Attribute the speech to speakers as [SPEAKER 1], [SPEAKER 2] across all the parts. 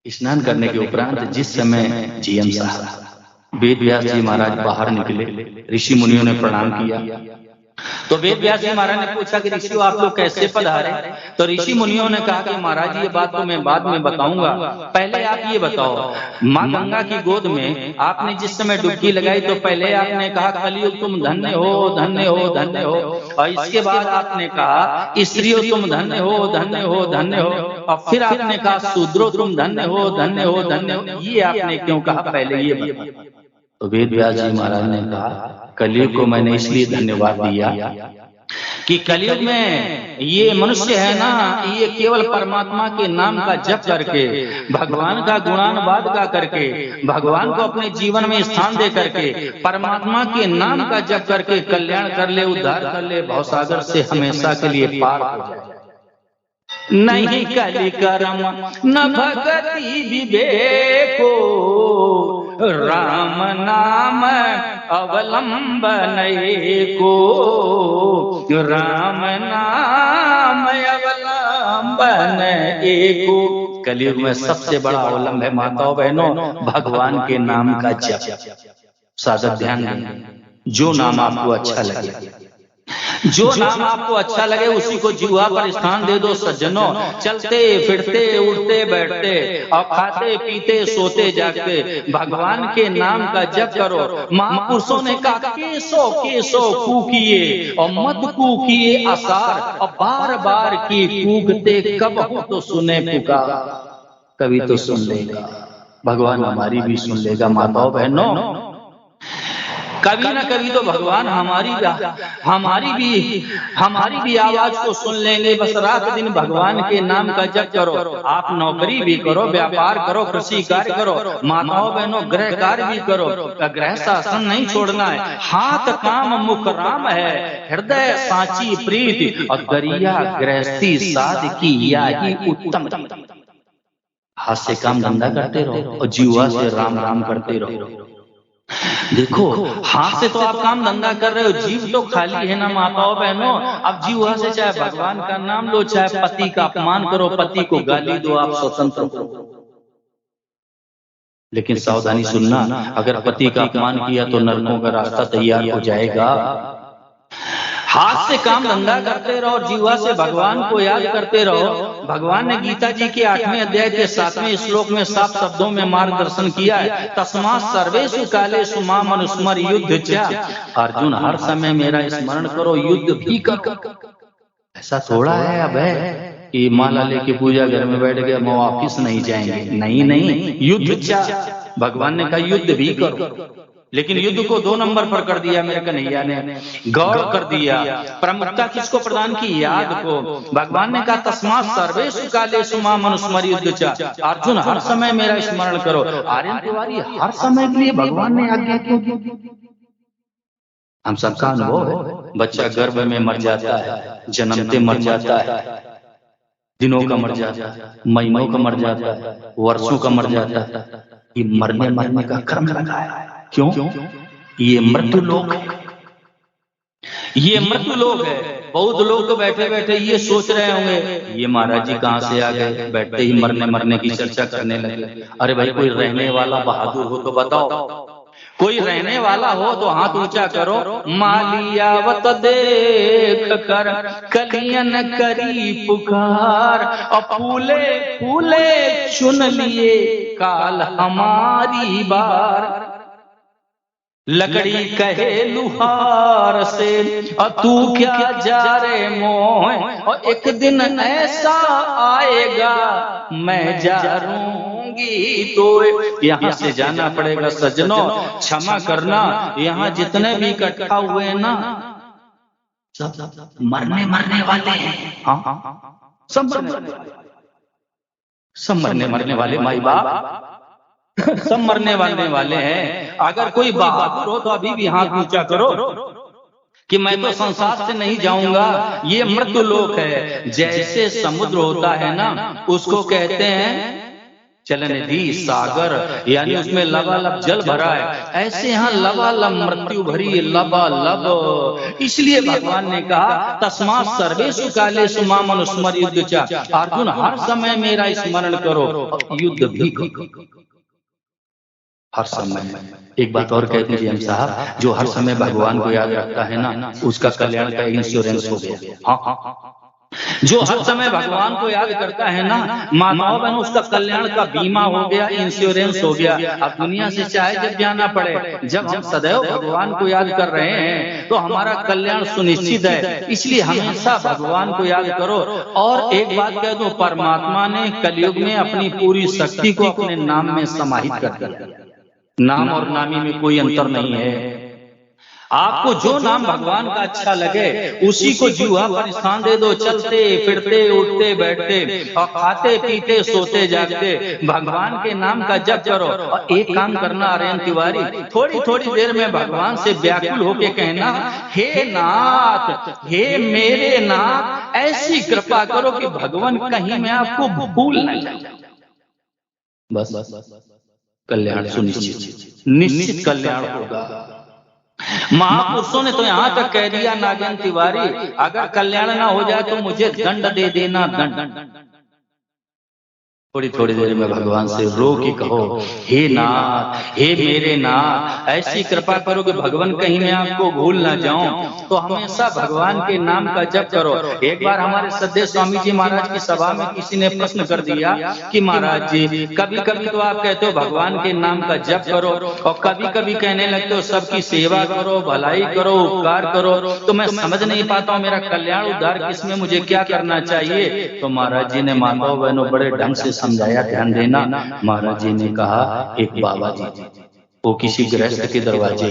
[SPEAKER 1] स्नान करने के उपरांत जिस समय जीएम साहब वेद व्यास जी महाराज बाहर निकले, ऋषि मुनियों ने प्रणाम किया। तो वेद व्यास जी महाराज ने पूछा कि ऋषियों आप लोग कैसे पधारे? तो ऋषि मुनियों ने कहा कि महाराज ये बात तो मैं बाद में बताऊंगा, पहले आप ये बताओ, माँ गंगा की गोद में आपने जिस समय डुबकी लगाई तो पहले आपने कहा कलियुग तुम धन्य हो धन्य हो धन्य हो, और इसके बाद आपने कहा स्त्रियों तुम धन्य हो धन्य हो धन्य हो, और फिर आपने कहा शूद्रो तुम धन्य हो धन्य हो धन्य हो। ये आपने क्यों कहा, पहले ये बताओ। तो वेद व्यास जी महाराज ने कहा कलयुग को मैंने इसलिए धन्यवाद दिया कि कलयुग में ये मनुष्य है ना, ये केवल परमात्मा के नाम का जप करके, भगवान का गुणानुवाद का करके, भगवान को अपने जीवन में स्थान दे करके, परमात्मा के नाम का जप करके कल्याण कर ले, उद्धार कर ले, भवसागर से हमेशा के लिए पार हो जाए। नहीं कलि करम न भगति विवेको, राम नाम अवलंबन को, राम नाम अवलंबन एको। कलयुग में सबसे बड़ा अवलंब है माताओं बहनों भगवान के नाम का जप। साधक ध्यान दें, जो नाम आपको अच्छा लगे, जो नाम आपको अच्छा लगे उसी को जिह्वा पर स्थान दे दो सज्जनों। चलते फिरते उठते बैठते और खाते पीते सोते जागते भगवान के नाम का जप करो। महापुरुषों ने कहा केसो केसो कूकिए और मत कूकिए आसार, और बार बार की कूकते कब हो तो सुने पुकार। कभी तो सुन लेगा भगवान, हमारी भी सुन लेगा माताओं बहनों, कभी ना कभी तो भगवान हमारी भी आवाज को सुन लेंगे। बस रात दिन भगवान के नाम का जप करो। आप नौकरी भी करो, व्यापार करो, कृषि कार्य करो, माताओं बहनों गृह कार्य भी करो, गृह शासन नहीं छोड़ना है। हाथ काम मुख राम है, हृदय साची प्रीति, और गरिया गृहस्थी साध की यही उत्तम। हाथ से काम धंधा करते रहो और जीवा से राम राम करते रहो। देखो हाथ से तो आप काम धंधा कर रहे हो, जीव तो खाली है ना माताओं बहनों। अब जीवा से चाहे भगवान का नाम लो, चाहे पति का अपमान करो, पति को गाली दो, आप स्वतंत्र हो। लेकिन सावधानी सुनना, अगर पति का अपमान किया तो नरकों का रास्ता तैयार हो जाएगा। हाथ से काम धंधा करते रहो और जीवा से भगवान को याद करते रहो। भगवान ने गीता जी के 8वें अध्याय के 7वें श्लोक में साफ शब्दों में मार्गदर्शन किया है, तस्मात् सर्वेषु कालेषु मां अनुस्मर युद्ध च। अर्जुन हर समय मेरा स्मरण करो, युद्ध भी करो। ऐसा थोड़ा है अब है कि माला लेके पूजा घर में बैठ गए, मैं वापिस नहीं जाएंगे। नहीं नहीं, युद्ध च, भगवान ने कहा युद्ध भी करो। लेकिन युद्ध को 2 नंबर पर कर दिया मेरे कन्हैया ने, गौर कर दिया। प्रमुखता किसको प्रदान की? याद को। भगवान ने कहा तस्मात् सर्वेषु कालेषु मां अनुस्मर युद्ध च। अर्जुन हर समय मेरा स्मरण करो। आर्यन तिवारी हर समय के लिए भगवान ने आज्ञा क्यों दी? हम सबका अनुभव है, बच्चा गर्भ में मर जाता है, जन्मते मर जाता है, दिनों का मर जाता है, महीनों का मर जाता है, वर्षों का मर जाता है। ये मरने का क्रम लगा है। क्यों? ये मृत्यु लोक है, ये मृत्यु लोक है। बहुत लोग तो बैठे बैठे ये सोच रहे होंगे ये महाराज जी कहाँ से आ गए, बैठते ही मरने की चर्चा करने लगे। अरे भाई कोई रहने वाला बहादुर हो तो बताओ, कोई रहने वाला हो तो हाथ ऊंचा करो। मालियावत देख कर कलियन करी पुकार, और फूले फूले चुन लिए काल हमारी बार। लकड़ी कहे लुहार से और तू क्या जा रे मोह, और एक दिन ऐसा आएगा मैं जा रूंगी तो। यहाँ से जाना पड़ेगा सज्जनों, क्षमा करना। यहाँ जितने भी इकट्ठा हुए हैं ना, सब मरने वाले हैं। हाँ सब मरने वाले माई बाप सब मरने वाले हैं। अगर कोई बहादुर हो तो अभी भी हाथ ऊंचा करो कि मैं तो संसार से नहीं जाऊंगा। ये मृत्यु लोक है। जैसे समुद्र होता है ना, उसको कहते हैं चलनिधि सागर, यानी उसमें लबालब जल भरा है, ऐसे यहाँ लबालब मृत्यु भरी लबालब। इसलिए भगवान ने कहा तस्मात् सर्वेषु कालेषु मां मनुस्मर युद्ध च, अर्जुन हर समय मेरा स्मरण करो, युद्ध भी करो हर समय। एक बात और कहते हैं साहब, जो हर समय भगवान को याद रखता है ना, उसका कल्याण का इंश्योरेंस हो गया। हाँ, जो हर समय भगवान को याद करता है ना माताओं बहनों, उसका कल्याण का बीमा हो गया, इंश्योरेंस हो गया। अब दुनिया से चाहे जब जाना पड़े, जब हम सदैव भगवान को याद कर रहे हैं तो हमारा कल्याण सुनिश्चित है। इसलिए हमेशा भगवान को याद करो। और एक बात कह दो, परमात्मा ने कलयुग में अपनी पूरी शक्ति को अपने नाम में समाहित कर दिया। नाम और नामी में कोई अंतर नहीं है। आपको जो नाम भगवान का अच्छा लगे उसी को जीवा पर स्थान दे दो। चलते फिरते उठते बैठते और खाते पीते सोते जागते भगवान के नाम का जप करो। और एक काम करना आर्यन तिवारी, थोड़ी थोड़ी देर में भगवान से व्याकुल होके कहना, हे नाथ, हे मेरे नाथ, ऐसी कृपा करो कि भगवान कहीं मैं आपको भूल न जाऊं। बस कल्याण सुनिश्चित, निश्चित कल्याण होगा। महापुरुषों ने तो यहां तक कह दिया नागेंद्र तिवारी, अगर कल्याण ना हो जाए तो मुझे दंड दे देना, दंड। थोड़ी थोड़ी देर में भगवान से रो के कहो, हे नाथ, हे मेरे नाथ, ऐसी कृपा करो कि भगवान कहीं मैं आपको भूल ना जाऊं। तो हमेशा भगवान के नाम का जप करो। एक बार हमारे सद्य स्वामी जी महाराज की सभा में किसी ने प्रश्न कर दिया कि महाराज जी, कभी कभी तो आप कहते हो भगवान के नाम का जप करो और कभी कभी कहने लगते हो सबकी सेवा करो, भलाई करो, उपकार करो, तो मैं समझ नहीं पाता हूँ मेरा कल्याण उद्धार किसमें, मुझे क्या करना चाहिए। तो महाराज जी ने माताओं बहनों बड़े ढंग से समझाया, ध्यान देना। महाराज जी ने कहा, एक बाबा जी वो किसी गृहस्थ के दरवाजे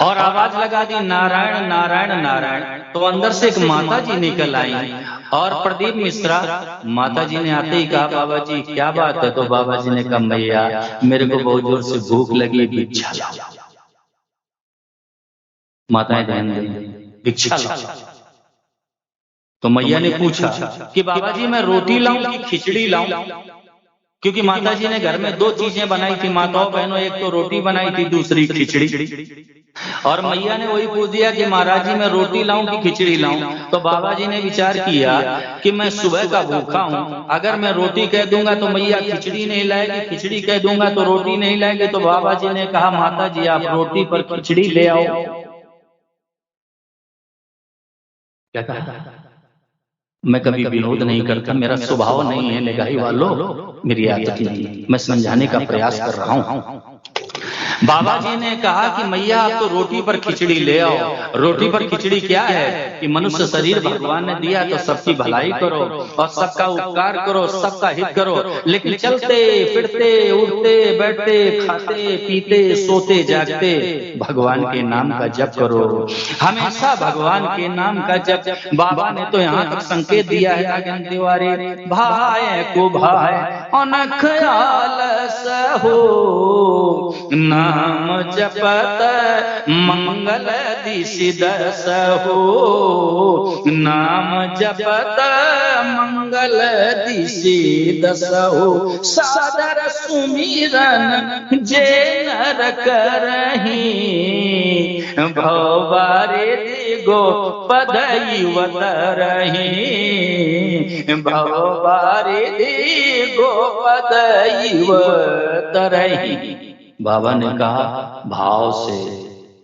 [SPEAKER 1] और आवाज लगा दी, नारायण नारायण नारायण। तो अंदर से एक माता जी निकल आई और प्रदीप मिश्रा माता जी ने आते ही कहा, बाबा जी क्या बात है। तो बाबा जी ने कहा, मैया मेरे को बहुत जोर से भूख लगी, भिक्षा लाओ। माताएं ध्यान दें, भिक्षा लाओ। तो मैया ने पूछा कि बाबा जी मैं रोटी लाऊं कि खिचड़ी लाऊं, क्योंकि माता जी ने घर में दो चीजें बनाई थी माताओं बहनों, एक तो रोटी बनाई थी, दूसरी खिचड़ी। और मैया ने वही पूछ दिया कि महाराज जी मैं रोटी लाऊं कि खिचड़ी लाऊं। तो बाबा जी ने विचार किया कि मैं सुबह का भूखा हूं, अगर मैं रोटी कह दूंगा तो मैया खिचड़ी नहीं लाएगी, खिचड़ी कह दूंगा तो रोटी नहीं लाएगी। तो बाबा जी ने कहा, माता जी आप रोटी पर खिचड़ी ले आओ। क्या कहा? मैं कभी विनोद नहीं करता, मेरा स्वभाव नहीं है निगाही वालों, मेरी आदत नहीं, मैं समझाने का प्रयास कर रहा हूं। बाबा जी ने कहा कि मैया आप तो रोटी पर खिचड़ी ले आओ। रोटी पर खिचड़ी क्या है कि मनुष्य शरीर भगवान ने दिया तो सबकी भलाई करो और सबका उपकार करो, सबका हित करो, लेकिन चलते फिरते उठते बैठते खाते पीते सोते जागते भगवान के नाम का जप करो, हमेशा भगवान के नाम का जप। बाबा ने तो यहाँ तक संकेत दिया है नागेंद्र तिवारी, भाई को भाई अनख आलस हो, नाम जपत मंगल दिशि दस हो, नाम जपत मंगल दिशि दस हो, सादर सुमिरन जे नर करही, भवबारे दिगो पदयुवत रही, भवबारे दिगो पदयुवत रही। बाबा ने कहा भाव से,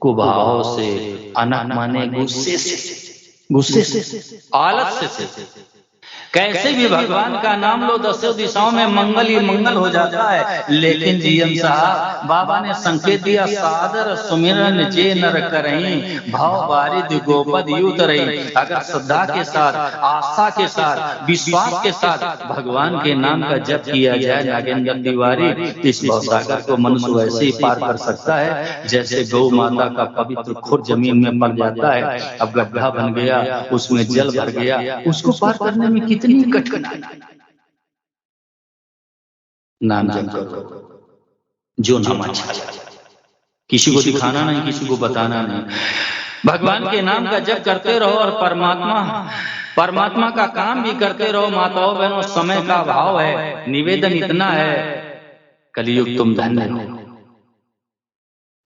[SPEAKER 1] कुभाव से, अनख माने गुस्से से, गुस्से से, आलस्य से, कैसे भी भगवान का नाम लो दसों दिशाओं में मंगल ही मंगल हो जाता है। लेकिन जीएम साहब बाबा ने संकेत दिया, सादर सुमिरन जे नर करहीं, भाव बारिद गोपद यूत रही। अगर श्रद्धा के साथ, आस्था के साथ, विश्वास के साथ भगवान के नाम का जप किया जाए नागेंद्र तिवारी, इस भवसागर को मनुष्य वैसे ही पार कर सकता है जैसे गौ माता का पवित्र खुर जमीन में पड़ जाता है। अब गड्ढा बन गया, उसमें जल भर गया, उसको पार करने में कितनी कठिनाई। नाम जप करो, जो नाम अच्छा लगे, किसी को दिखाना नहीं, किसी को बताना नहीं, भगवान के नाम का जप करते रहो और परमात्मा परमात्मा का काम भी करते रहो माताओं बहनों, समय का अभाव है, निवेदन इतना है, कलियुग तुम धन्य हो।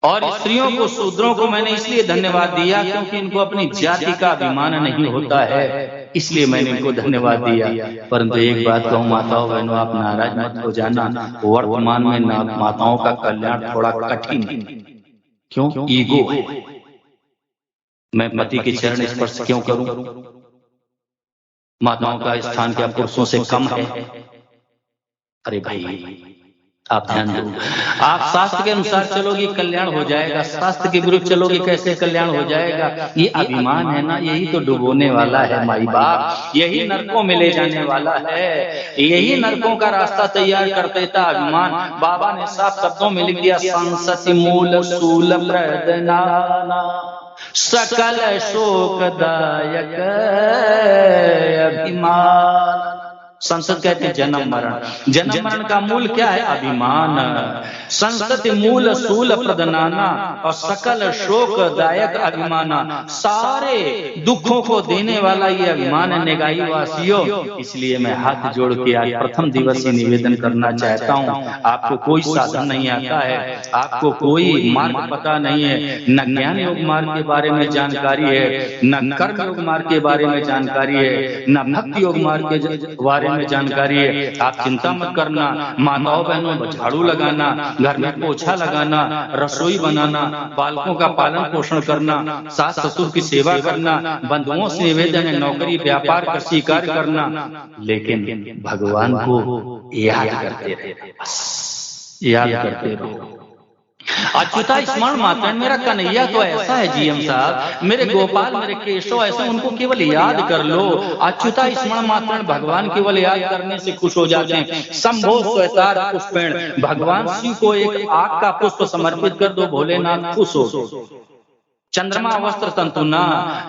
[SPEAKER 1] और स्त्रियों को, शूद्रों को मैंने इसलिए धन्यवाद दिया क्योंकि इनको अपनी जाति का अभिमान नहीं होता है, इसलिए मैंने इनको धन्यवाद दिया। परंतु एक बात कहूं माताओं बहनों, आप नाराज मत हो जाना, वर्तमान में माताओं का कल्याण थोड़ा कठिन है। क्यों? ईगो है। मैं पति के चरण स्पर्श क्यों करूं? माताओं का स्थान क्या पुरुषों से कम है? अरे भाई आप ध्यान दो, आप शास्त्र के अनुसार चलोगे कल्याण हो जाएगा, शास्त्र के विरुद्ध चलोगे कैसे कल्याण हो जाएगा? ये अभिमान है ना, यही तो डुबोने वाला है माई बाप, यही नरकों में ले जाने वाला है, यही नरकों का रास्ता तैयार कर देता अभिमान। बाबा ने साफ शब्दों में लिख दिया, संसति मूल शूल प्रदनाना सकल शोकदायक अभिमान। संसद कहते हैं जन्म मरण, जन्म मरण का मूल क्या है? अभिमान। संसति मूल शूल प्रदनाना और सकल शोकदायक अभिमाना, सारे दुखों को देने वाला ये अभिमान है निगाही वासियों। इसलिए मैं हाथ जोड़ के आज प्रथम दिवसीय निवेदन करना चाहता हूँ, आपको कोई साधन नहीं आता है, आपको कोई मार्ग पता नहीं है, न ज्ञान योग मार्ग के बारे में जानकारी है, न कर्म योग मार्ग के बारे में जानकारी है, न भक्ति योग मार्ग के बारे में जानकारी है। आप चिंता मत करना माताओं बहनों, झाड़ू लगाना, घर में पोछा लगाना, रसोई बनाना, बालकों का पालन पोषण करना, सास ससुर की सेवा करना, बंधुओं से निवेदन है नौकरी व्यापार कृषि कार्य करना, लेकिन भगवान को याद करते रहे, बस याद करते रहो। अच्युता स्मरण मात्र, मेरा कन्हैया तो ऐसा है जीएम साहब, मेरे गोपाल मेरे केशव ऐसे, उनको केवल याद कर लो। अच्युता स्मरण मात्र, भगवान केवल याद करने से खुश हो जाते हैं। शंभो श्वेतार पुष्पेण, भगवान शिव को एक आग का पुष्प समर्पित कर दो, भोलेनाथ खुश हो। चंद्रमा वस्त्र तंतु ना,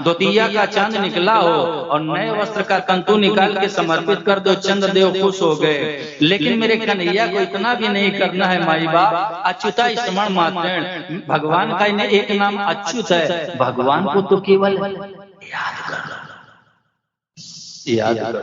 [SPEAKER 1] द्वितीया का चांद निकला हो और नए वस्त्र का तंतु निकाल के समर्पित कर दो, चंद्रदेव खुश हो गए। लेकिन मेरे कन्हैया को इतना भी नहीं करना है माई बाप। अच्युता स्मरण मात्र, भगवान का एक नाम अच्युत है, भगवान को तो केवल याद कर, याद कर।